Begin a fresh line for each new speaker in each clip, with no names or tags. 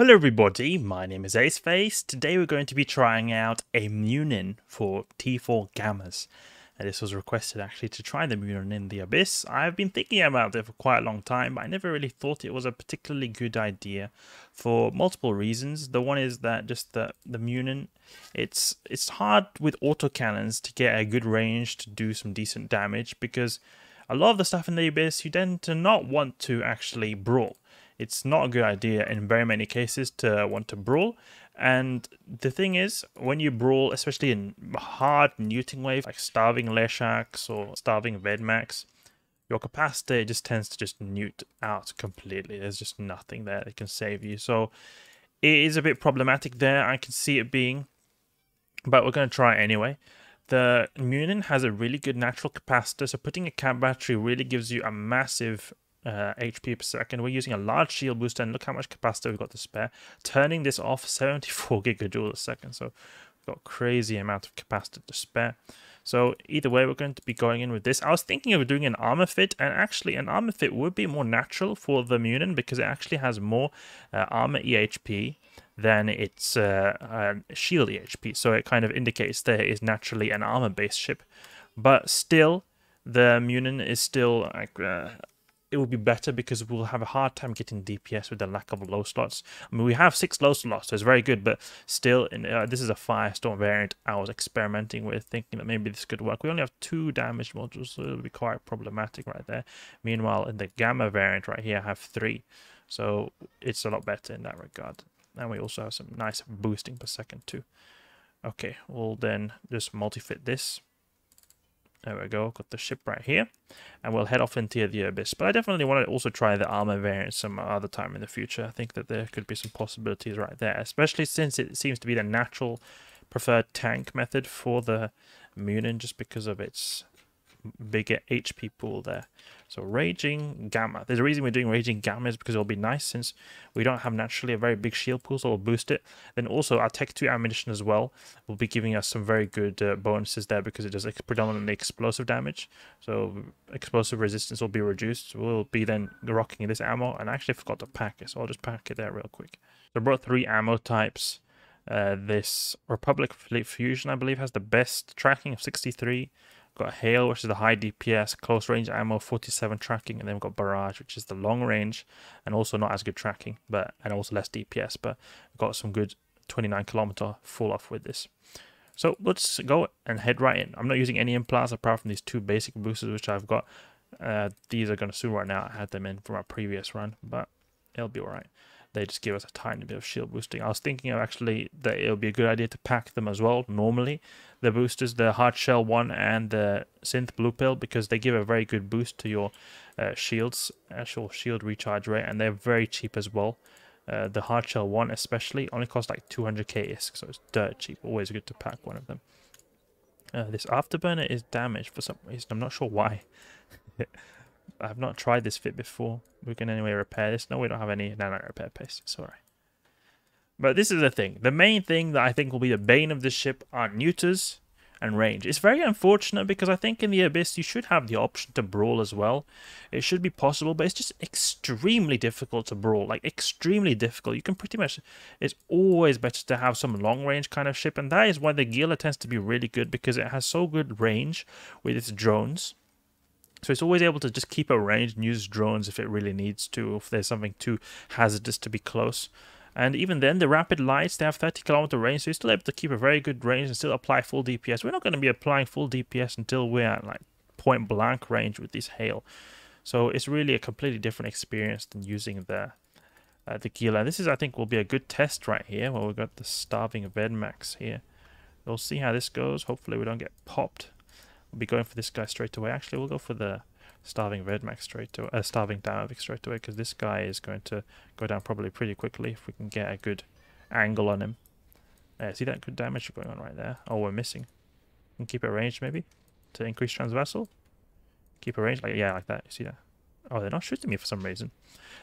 Hello everybody, my name is Aceface. Today we're going to be trying out a Munin for T4 Gammas. And this was requested actually to try the Munin in the Abyss. I've been thinking about it for quite a long time, but I never really thought it was a particularly good idea for multiple reasons. The one is that just the Munin, it's hard with autocannons to get a good range to do some decent damage, because a lot of the stuff in the Abyss you tend to not want to actually brawl. It's not a good idea in very many cases to want to brawl. And the thing is, when you brawl, especially in hard neuting waves like Starving Leshaks or Starving Vedmax, your Capacitor just tends to just newt out completely. There's just nothing there that can save you. So it is a bit problematic there. I can see it being, but we're going to try it anyway. The Munin has a really good natural capacitor, so putting a cap battery really gives you a massive HP per second. We're using a large shield booster, and look how much capacitor we've got to spare. Turning this off, 74 gigajoules a second, so we've got crazy amount of capacitor to spare. So either way, we're going to be going in with this. I was thinking of doing an armor fit, and actually an armor fit would be more natural for the Munin because it actually has more armor EHP than its shield EHP. So it kind of indicates that it is naturally an armor-based ship. But still, the Munin is still like... it will be better because we'll have a hard time getting DPS with the lack of low slots. I mean, we have 6 low slots, so it's very good, but still, this is a Firestorm variant I was experimenting with, thinking that maybe this could work. We only have 2 damage modules, so it'll be quite problematic right there. Meanwhile, in the Gamma variant right here, I have 3, so it's a lot better in that regard. And we also have some nice boosting per second too. Okay, we'll then just multi-fit this. There we go, got the ship right here. And we'll head off into the Abyss. But I definitely want to also try the armor variant some other time in the future. I think that there could be some possibilities right there, especially since it seems to be the natural preferred tank method for the Munin, just because of its bigger HP pool there. So Raging Gamma. There's a reason we're doing Raging Gamma is because it'll be nice since we don't have naturally a very big shield pool, so we'll boost it. Then also our Tech 2 ammunition as well will be giving us some very good bonuses there because it does predominantly explosive damage. So explosive resistance will be reduced. We'll be then rocking this ammo, and I actually forgot to pack it, so I'll just pack it there real quick. So I brought 3 ammo types. This Republic Fleet Fusion, I believe, has the best tracking of 63. Got Hail, which is the high DPS, close range ammo, 47 tracking, and then we've got Barrage, which is the long range, and also not as good tracking, and also less DPS, but we've got some good 29 kilometer fall off with this. So let's go and head right in. I'm not using any implants apart from these 2 basic boosters, which I've got. These are going to suit right now. I had them in from our previous run, but it'll be alright. They just give us a tiny bit of shield boosting. I was thinking of actually that it would be a good idea to pack them as well. Normally, the boosters, the Hard Shell 1 and the Synth Blue Pill, because they give a very good boost to your shields, actual shield recharge rate, and they're very cheap as well. The Hard Shell 1 especially only costs like 200k ISK, so it's dirt cheap. Always good to pack one of them. This Afterburner is damaged for some reason. I'm not sure why. I've not tried this fit before. We can anyway repair this. No, we don't have any nano repair paste. It's alright. But this is the thing. The main thing that I think will be the bane of this ship are neuters and range. It's very unfortunate because I think in the Abyss you should have the option to brawl as well. It should be possible, but it's just extremely difficult to brawl. Like, extremely difficult. You can pretty much... It's always better to have some long range kind of ship, and that is why the Gila tends to be really good, because it has so good range with its drones. So it's always able to just keep a range and use drones if it really needs to, if there's something too hazardous to be close. And even then, the rapid lights, they have 30 kilometer range, so you're still able to keep a very good range and still apply full DPS. We're not going to be applying full DPS until we're at like point blank range with this Hail. So it's really a completely different experience than using the Gila. This is, I think, will be a good test right here, where we've got the Starving Vedmax here. We'll see how this goes. Hopefully we don't get popped. We'll be going for this guy straight away. Actually, we'll go for the Starving Vedmax straight away, Starving Damavik straight away, because this guy is going to go down probably pretty quickly if we can get a good angle on him. See that good damage going on right there? Oh, we're missing. Can keep it ranged maybe to increase transversal. Keep it ranged, like, yeah, like that. You see that? Oh, they're not shooting me for some reason.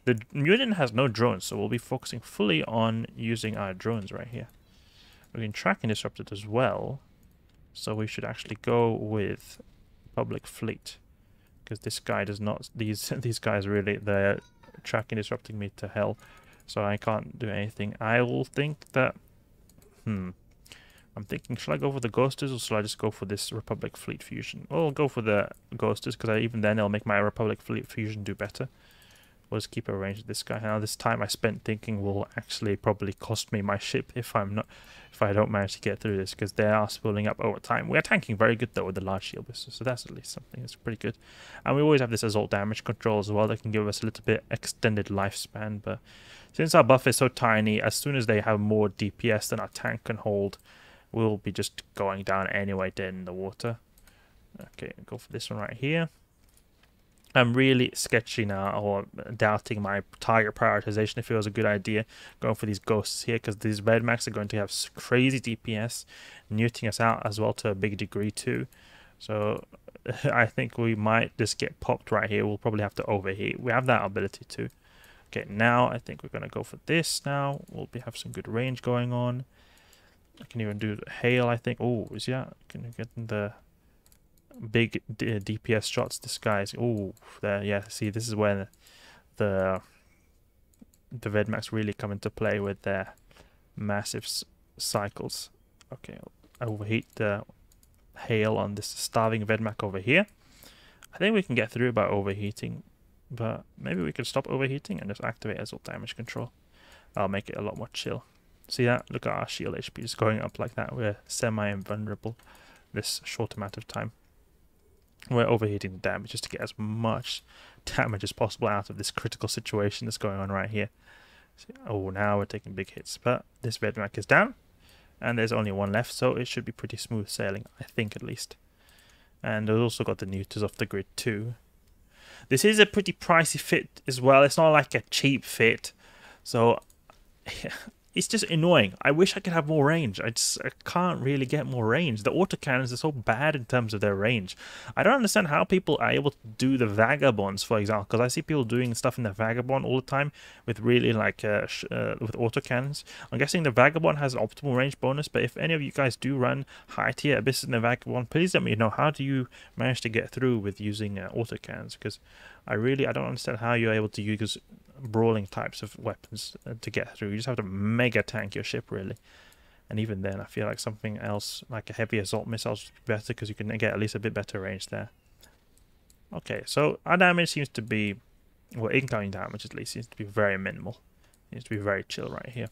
The Munin has no drones, so we'll be focusing fully on using our drones right here. We can track and disrupt it as well. So we should actually go with Public Fleet, because this guy does not. These guys really, they're tracking disrupting me to hell. so I can't do anything. I will think that... I'm thinking, should I go for the Ghosters or should I just go for this Republic Fleet Fusion? Well, I'll go for the Ghosters because even then it'll make my Republic Fleet Fusion do better. We'll just keep a range of this guy. Now this time I spent thinking will actually probably cost me my ship if I don't manage to get through this, because they are spooling up over time. We are tanking very good though with the large shield boosters, so that's at least something that's pretty good. And we always have this assault damage control as well that can give us a little bit extended lifespan, but since our buff is so tiny, as soon as they have more DPS than our tank can hold, we'll be just going down anyway, dead in the water. Okay, go for this one right here. I'm really sketchy now, or doubting my target prioritization if it was a good idea going for these ghosts here, because these red max are going to have crazy DPS, neuting us out as well to a big degree too. So I think we might just get popped right here. We'll probably have to overheat. We have that ability too. Okay, now I think we're going to go for this now. We'll have some good range going on. I can even do hail, I think. Oh, yeah, can you get in the big DPS shots? This guy's... Oh, there, yeah, see, this is where the Vedmax really come into play with their massive cycles. Okay, I'll overheat the hail on this starving Vedmax over here. I think we can get through it by overheating, but maybe we could stop overheating and just activate assault damage control. I'll make it a lot more chill. See that? Look at our shield HP just going up like that. We're semi-invulnerable this short amount of time. We're overheating the damage just to get as much damage as possible out of this critical situation that's going on right here. See, oh, now we're taking big hits, but this Vedmax is down, and there's only one left, so it should be pretty smooth sailing, I think at least. And we've also got the neuters off the grid too. This is a pretty pricey fit as well. It's not like a cheap fit, so it's just annoying. I wish I could have more range. I can't really get more range. The autocannons are so bad in terms of their range. I don't understand how people are able to do the Vagabonds, for example, because I see people doing stuff in the Vagabond all the time with really like with autocannons. I'm guessing the Vagabond has an optimal range bonus, but if any of you guys do run high tier Abysses in the Vagabond, please let me know, how do you manage to get through with using autocannons? Because I don't understand how you're able to use brawling types of weapons to get through. You just have to mega tank your ship really, and even then I feel like something else like a heavy assault missiles would be better, because you can get at least a bit better range there. Okay, so our damage seems to be, well, incoming damage at least seems to be very minimal. It seems to be very chill right here.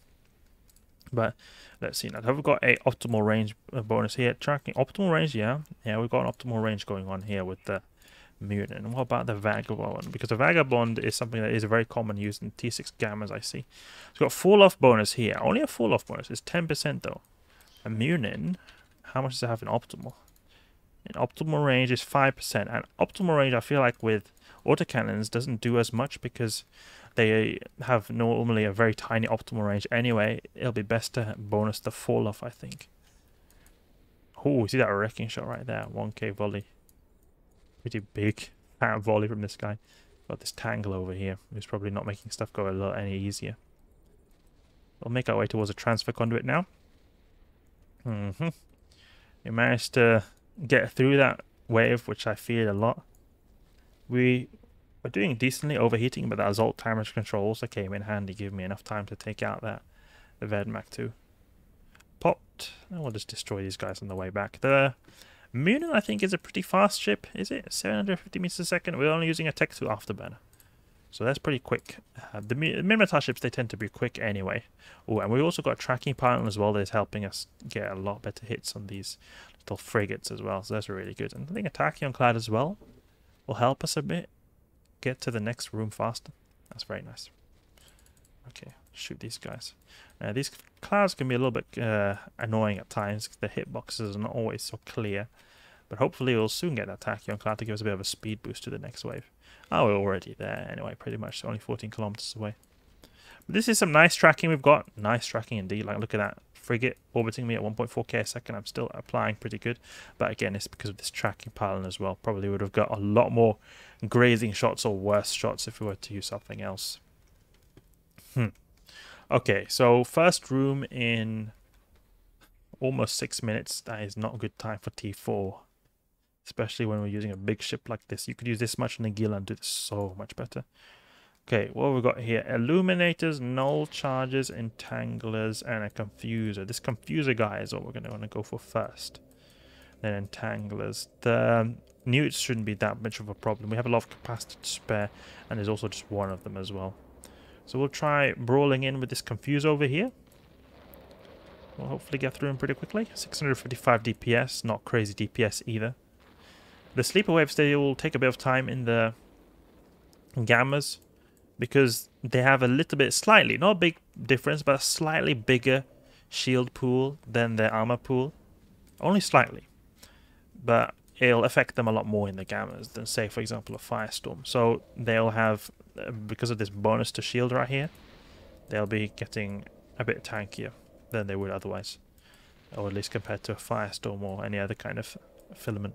But let's see now. Have we got a optimal range bonus here? Tracking optimal range, yeah, we've got an optimal range going on here with the Munin. And what about the Vagabond? Because the Vagabond is something that is very common used in T6 Gammas, I see. It's got fall off bonus here. Only a fall off bonus. It's 10% though. A Munin, how much does it have in optimal? In optimal range is 5%. And optimal range, I feel like with autocannons doesn't do as much, because they have normally a very tiny optimal range anyway. It'll be best to bonus the fall off, I think. Oh, see that wrecking shot right there? 1k volley. Pretty big fat volley from this guy. Got this Tangle over here, who's probably not making stuff go a lot any easier. We'll make our way towards a transfer conduit now. We managed to get through that wave, which I feared a lot. We were doing decently overheating, but that assault damage control also came in handy, giving me enough time to take out the Vedmax II. Popped, and we'll just destroy these guys on the way back. The Munin, I think, is a pretty fast ship. Is it 750 meters a second? We're only using a Tech 2 Afterburner, so that's pretty quick. The Minotaur ships, they tend to be quick anyway. Oh, and we also got a tracking panel as well that is helping us get a lot better hits on these little frigates as well, so that's really good. And I think a Tachyon as well will help us a bit get to the next room faster. That's very nice. Okay, shoot these guys. These clouds can be a little bit annoying at times, because the hitboxes are not always so clear. But hopefully we'll soon get that Tachyon cloud to give us a bit of a speed boost to the next wave. Oh, we're already there anyway, pretty much only 14 kilometers away. But this is some nice tracking we've got. Nice tracking indeed. Like, look at that frigate orbiting me at 1.4k a second. I'm still applying pretty good. But again, it's because of this tracking pylon as well. Probably would have got a lot more grazing shots or worse shots if we were to use something else. Okay, so first room in almost 6 minutes. That is not a good time for T4. Especially when we're using a big ship like this. You could use this much on the Gila and do this so much better. Okay, what have we got here? Illuminators, null charges, entanglers, and a confuser. This confuser guy is what we're going to want to go for first. Then entanglers. The newts shouldn't be that much of a problem. We have a lot of capacitor to spare, and there's also just one of them as well. So we'll try brawling in with this confuser over here. We'll hopefully get through him pretty quickly. 655 DPS, not crazy DPS either. The sleeper waves, they will take a bit of time in the gammas, because they have a little bit, slightly, not a big difference, but a slightly bigger shield pool than their armor pool. Only slightly. But it'll affect them a lot more in the gammas than, say, for example, a firestorm. So they'll have, because of this bonus to shield right here, they'll be getting a bit tankier than they would otherwise. Or at least compared to a firestorm or any other kind of filament.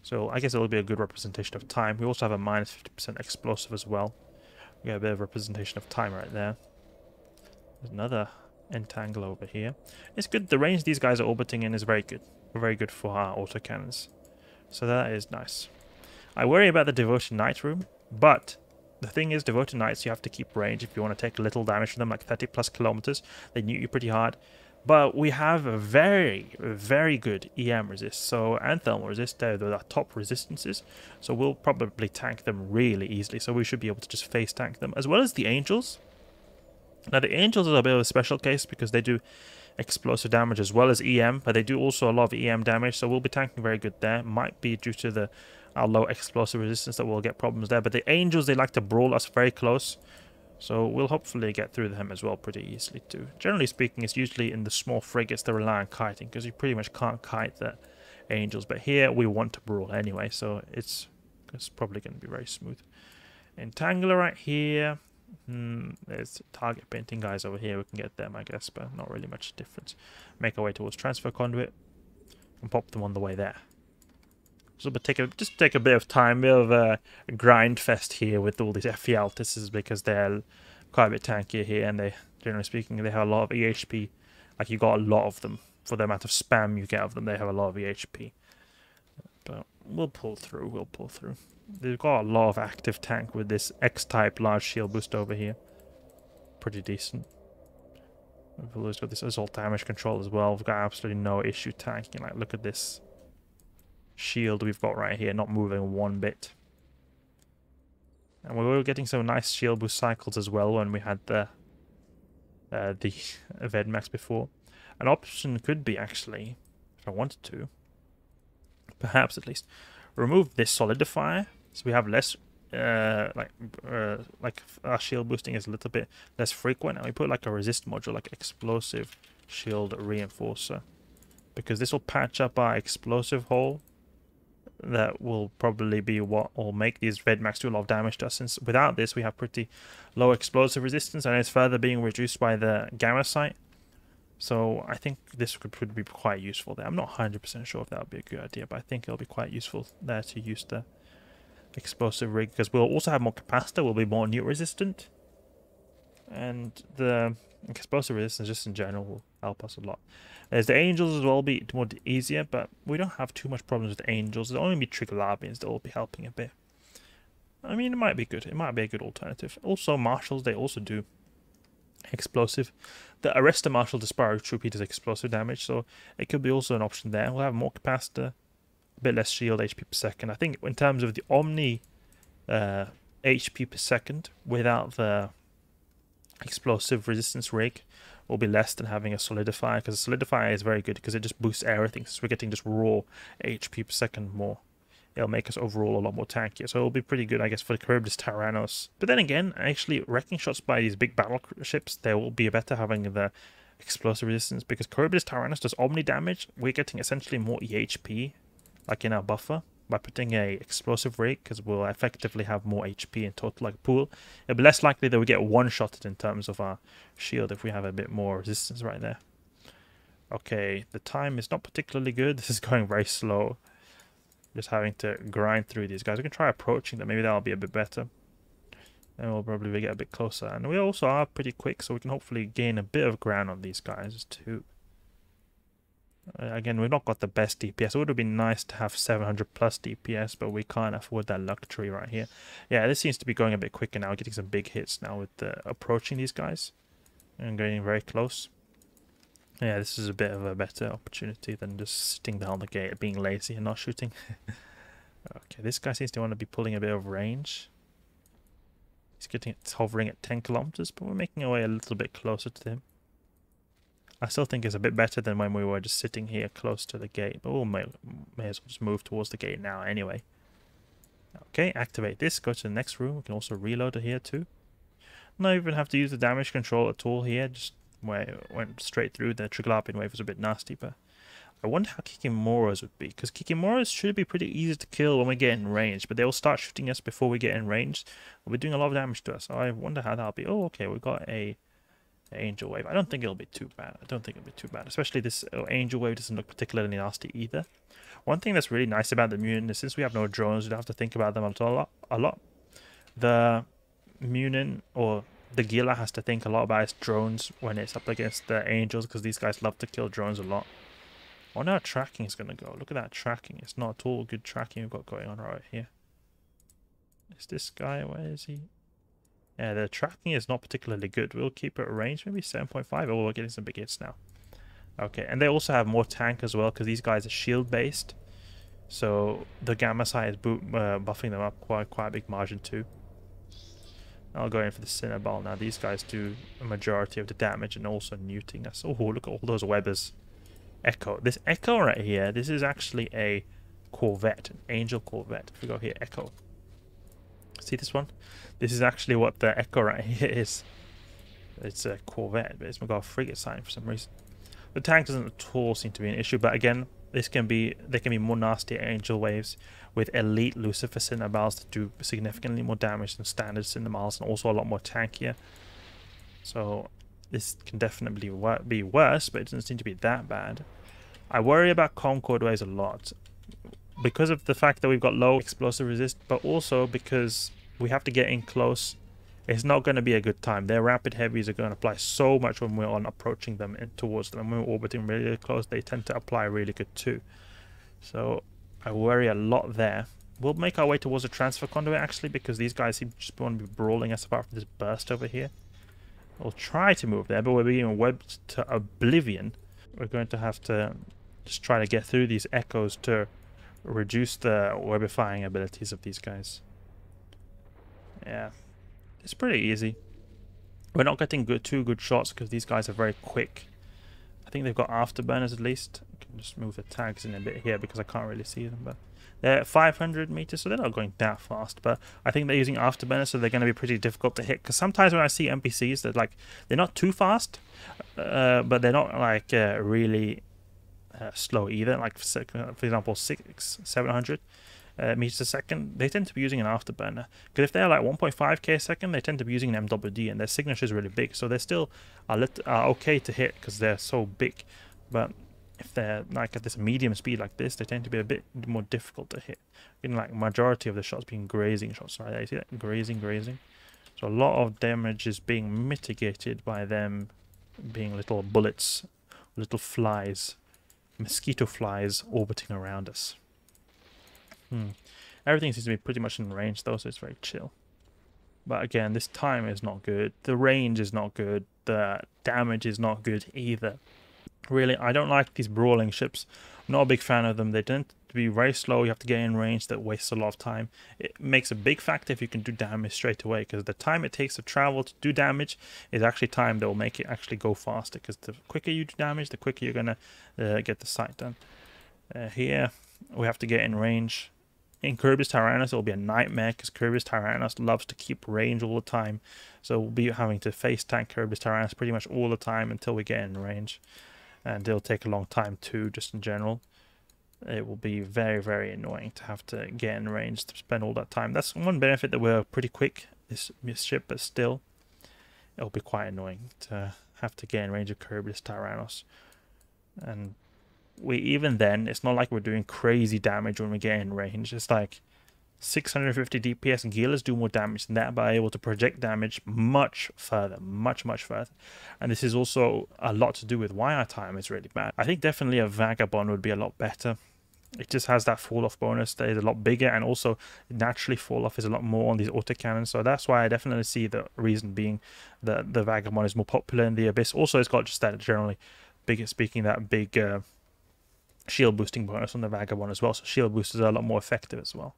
So I guess it'll be a good representation of time. We also have a minus 50% explosive as well. We got a bit of representation of time right there. There's another entangle over here. It's good. The range these guys are orbiting in is very good. Very good for our autocannons. So that is nice. I worry about the Devoted Knight room, but the thing is, Devoted Knights, you have to keep range if you want to take little damage from them, like 30 plus kilometers. They nuke you pretty hard. But we have a very, very good EM resist, so, and thermal resist. They're the top resistances, so we'll probably tank them really easily. So we should be able to just face tank them, as well as the Angels. Now the Angels are a bit of a special case because they do explosive damage as well as EM, but they do also a lot of EM damage, so we'll be tanking very good there. Might be due to our low explosive resistance that we'll get problems there, but the Angels, they like to brawl us very close. So we'll hopefully get through them as well pretty easily too. Generally speaking, it's usually in the small frigates that rely on kiting, because you pretty much can't kite the Angels. But here we want to brawl anyway, so it's probably going to be very smooth. Entangler right here. There's target painting guys over here. We can get them, I guess, but not really much difference. Make our way towards transfer conduit and pop them on the way there. So, but just take a bit of time, a bit of a grind fest here with all these FE Altises, because they're quite a bit tankier here, and they, generally speaking, they have a lot of EHP. Like, you got a lot of them. For the amount of spam you get of them, they have a lot of EHP. But we'll pull through, They've got a lot of active tank with this X-type large shield boost over here. Pretty decent. We've always got this assault damage control as well. We've got absolutely no issue tanking. Like, look at this shield we've got right here, not moving one bit. And we were getting some nice shield boost cycles as well when we had the Vedmax before. An option could be, actually, if I wanted to, perhaps at least, remove this Solidifier, so we have less like our shield boosting is a little bit less frequent, and we put like a resist module, like explosive shield reinforcer, because this will patch up our explosive hole. That will probably be what will make these Vedmax do a lot of damage to us, since without this we have pretty low explosive resistance, and it's further being reduced by the gamma sight. So I think this could be quite useful there. I'm not 100% sure if that would be a good idea, but I think it'll be quite useful there to use the explosive rig, because we'll also have more capacitor, we'll be more newt resistant, and the explosive resistance just in general will help us a lot. There's the Angels as well, be more easier, but we don't have too much problems with the Angels. There'll only be Triglavians that will be helping a bit. I mean, it might be good. It might be a good alternative. Also, Marshals, they also do explosive. The Arrestor Marshal, the Sparrow Troop, he does explosive damage, so it could be also an option there. We'll have more capacitor, a bit less shield HP per second. I think in terms of the Omni HP per second, without the explosive resistance rig, will be less than having a Solidifier, because a Solidifier is very good because it just boosts everything, so we're getting just raw HP per second more. It'll make us overall a lot more tankier, so it'll be pretty good, I guess, for the Charybdis Tyrannos. But then again, actually, wrecking shots by these big battleships, they will be better having the explosive resistance, because Charybdis Tyrannos does Omni damage. We're getting essentially more EHP, like in our buffer, by putting a explosive rig, because we'll effectively have more HP in total, like a pool. It'll be less likely that we get one-shotted in terms of our shield if we have a bit more resistance right there. Okay, the time is not particularly good. This is going very slow. Just having to grind through these guys. We can try approaching them. Maybe that'll be a bit better. And we'll probably get a bit closer. And we also are pretty quick, so we can hopefully gain a bit of ground on these guys too. Again, we've not got the best DPS. It would have been nice to have 700 plus DPS, but we can't afford that luxury right here. Yeah, this seems to be going a bit quicker now, getting some big hits now with approaching these guys and getting very close. Yeah, this is a bit of a better opportunity than just sitting down the gate, being lazy and not shooting. Okay, this guy seems to want to be pulling a bit of range. It's hovering at 10 kilometers, but we're making our way a little bit closer to him. I still think it's a bit better than when we were just sitting here close to the gate, but we may as well just move towards the gate now anyway. Okay, activate this, go to the next room. We can also reload it here too. Not even have to use the damage control at all here, just went straight through. The Triglavian wave was a bit nasty, but I wonder how Kikimoras would be, because Kikimoras should be pretty easy to kill when we get in range, but they will start shooting us before we get in range. We're doing a lot of damage to us, so I wonder how that'll be. Oh, okay, we got a Angel Wave. I don't think it'll be too bad. Especially this Angel Wave doesn't look particularly nasty either. One thing that's really nice about the Munin is since we have no drones, we don't have to think about them a lot. The Munin or the Gila has to think a lot about its drones when it's up against the Angels, because these guys love to kill drones a lot. I wonder how tracking is going to go. Look at that tracking. It's not at all good tracking we've got going on right here. Is this guy, where is he? Yeah, the tracking is not particularly good. We'll keep it at range, maybe 7.5. Oh, we're getting some big hits now. Okay, and they also have more tank as well, because these guys are shield based. So the gamma side is buffing them up quite a big margin too. I'll go in for the Cinnaball now. These guys do a majority of the damage and also neuting us. Oh, look at all those webbers. Echo. This Echo right here, this is actually a Corvette, an Angel Corvette. If we go here, Echo. See this one? This is actually what the Echo right here is. It's a Corvette, but it's got a frigate sign for some reason. The tank doesn't at all seem to be an issue, but again, they can be more nasty Angel Waves with elite Lucifer Cinnaballs that do significantly more damage than standard Cinnaballs and also a lot more tankier. So this can definitely be worse, but it doesn't seem to be that bad. I worry about Concord Waves a lot because of the fact that we've got low explosive resist, but also because we have to get in close. It's not going to be a good time. Their rapid heavies are going to apply so much when we're on approaching them and towards them. When we're orbiting really close, they tend to apply really good too. So I worry a lot there. We'll make our way towards the transfer conduit actually, because these guys seem to just want to be brawling us apart from this burst over here. We'll try to move there, but we're being webbed to oblivion. We're going to have to just try to get through these echoes to reduce the webifying abilities of these guys. Yeah, it's pretty easy. We're not getting two good shots because these guys are very quick. I think they've got afterburners at least. I can just move the tags in a bit here because I can't really see them, but they're at 500 meters, so they're not going that fast. But I think they're using afterburners, so they're going to be pretty difficult to hit. Because sometimes when I see NPCs, they're not too fast, but they're not like really slow either. Like for example, 700 meters a second. They tend to be using an afterburner. Because if they're like 1.5k a second, they tend to be using an MWD, and their signature is really big. So they're still okay to hit because they're so big. But if they're like at this medium speed like this, they tend to be a bit more difficult to hit. In like majority of the shots being grazing shots. Right, you see that? Grazing. So a lot of damage is being mitigated by them being little bullets, little flies, mosquito flies orbiting around us. Everything seems to be pretty much in range though, so it's very chill. But again, this time is not good. The range is not good. The damage is not good either. Really, I don't like these brawling ships. I'm not a big fan of them. They tend to be very slow. You have to get in range. That wastes a lot of time. It makes a big factor if you can do damage straight away, because the time it takes to travel to do damage is actually time that will make it actually go faster, because the quicker you do damage, the quicker you're going to get the site done. Here, we have to get in range. In Kirby's Tyrannus, it'll be a nightmare because Kirby's Tyrannus loves to keep range all the time. So we'll be having to face tank Kirby's Tyrannus pretty much all the time until we get in range. And it'll take a long time too, just in general. It will be very, very annoying to have to get in range to spend all that time. That's one benefit, that we're pretty quick, this ship, but still, it'll be quite annoying to have to get in range of Kirby's Tyrannus. And even then, it's not like we're doing crazy damage when we get in range. It's like 650 DPS gearless do more damage than that, but are able to project damage much further, much further. And this is also a lot to do with why our time is really bad. I think definitely a Vagabond would be a lot better. It just has that fall off bonus that is a lot bigger, and also naturally fall off is a lot more on these autocannons. So that's why I definitely see the reason being that the Vagabond is more popular in the Abyss. Also, it's got just that generally that big shield boosting bonus on the Vagabond as well. So shield boosters are a lot more effective as well.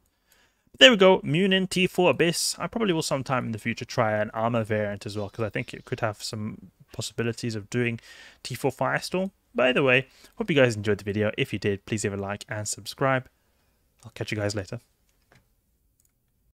There we go, Muninn T4 Abyss. I probably will sometime in the future try an armor variant as well, because I think it could have some possibilities of doing T4 Firestorm. By the way, hope you guys enjoyed the video. If you did, please leave a like and subscribe. I'll catch you guys later.